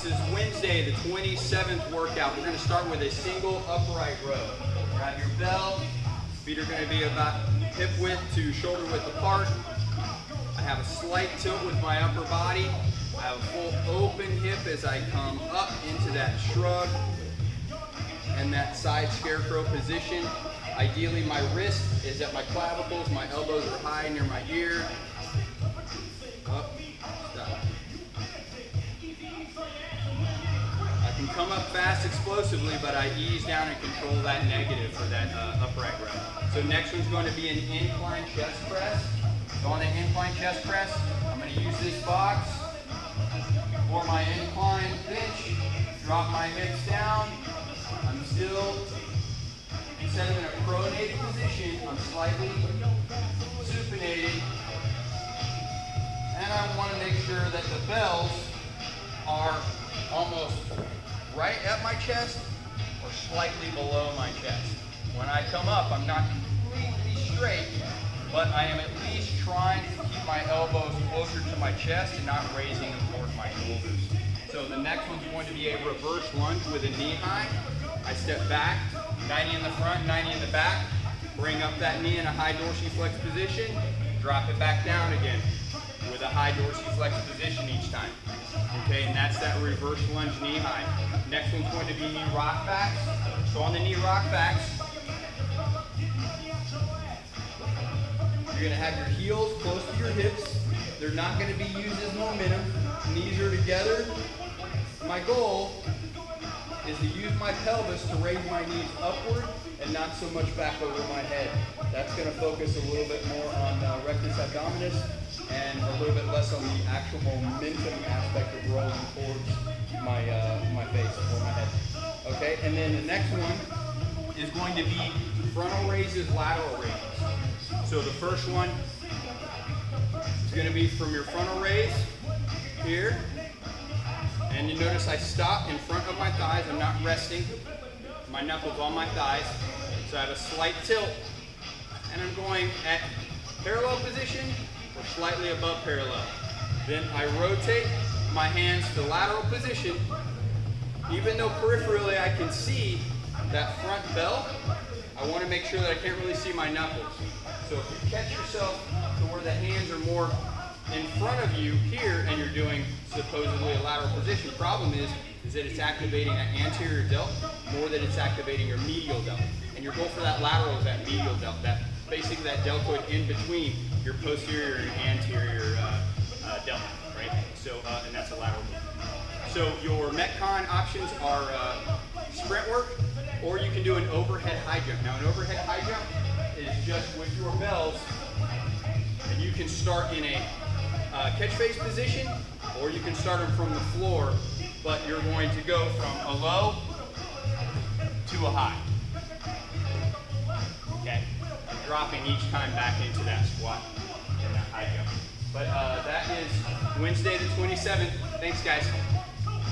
This is Wednesday, the 27th workout. We're going to start with a single upright row. Grab your bell. Feet are going to be about hip width to shoulder width apart. I have a slight tilt with my upper body. I have a full open hip as I come up into that shrug and that side scarecrow position. Ideally, my wrist is at my clavicles, my elbows are high near my ear. Up, stop. I can come up fast explosively, but I ease down and control that negative for that upright row. So next one's going to be an incline chest press. So on the incline chest press, I'm going to use this box for my incline pinch. Drop my hips down. I'm still, instead of in a pronated position, I'm slightly supinated. And I want to make sure that the bells are almost right at my chest or slightly below my chest. When I come up, I'm not completely straight, but I am at least trying to keep my elbows closer to my chest and not raising them towards my shoulders. So the next one's going to be a reverse lunge with a knee high. I step back, 90 in the front, 90 in the back, bring up that knee in a high dorsiflex position, drop it back down again with a high dorsiflex position each time. Okay, and that's that reverse lunge knee high. Next one's going to be knee rock backs. So on the knee rock backs, you're going to have your heels close to your hips. They're not going to be used as momentum. Knees are together. My goal is to use my pelvis to raise my knees upward and not so much back over my head. That's going to focus a little bit more on rectus abdominis and a little bit less on the actual momentum aspect of rolling towards my face or my head. Okay, and then the next one is going to be frontal raises, lateral raises. So the first one is going to be from your frontal raise here. And you notice I stop in front of my thighs. I'm not resting. My knuckles on my thighs. So I have a slight tilt. And I'm going at parallel position or slightly above parallel. Then I rotate my hands to lateral position. Even though peripherally I can see that front bell, I want to make sure that I can't really see my knuckles. So if you catch yourself to where the hands are more in front of you here and you're doing supposedly a lateral position, the problem is that it's activating that anterior delt more than it's activating your medial delt. And your goal for that lateral is that medial delt, basically that deltoid in between your posterior and anterior delt, right? So, and that's a lateral movement. So your Metcon options are sprint work, or you can do an overhead high jump. Now an overhead high jump is just with your bells, and you can start in a catch phase position, or you can start them from the floor, but you're going to go from a low to a high. Okay, and dropping each time back into that squat and that high jump. But that is Wednesday the 27th. Thanks, guys.